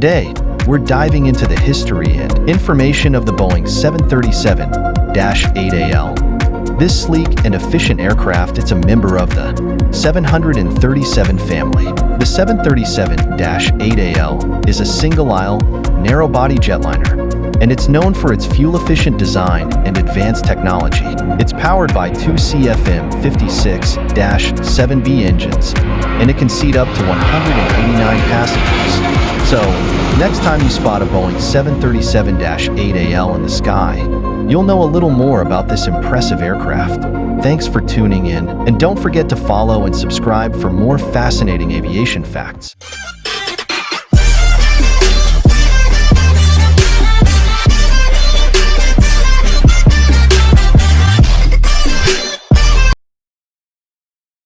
Today, we're diving into the history and information of the Boeing 737-8AL. This sleek and efficient aircraft is a member of the 737 family. The 737-8AL is a single-aisle, narrow-body jetliner, and it's known for its fuel-efficient design and advanced technology. It's powered by two CFM56-7B engines, and it can seat up to 189 passengers. So, next time you spot a Boeing 737-8AL in the sky, you'll know a little more about this impressive aircraft. Thanks for tuning in, and don't forget to follow and subscribe for more fascinating aviation facts.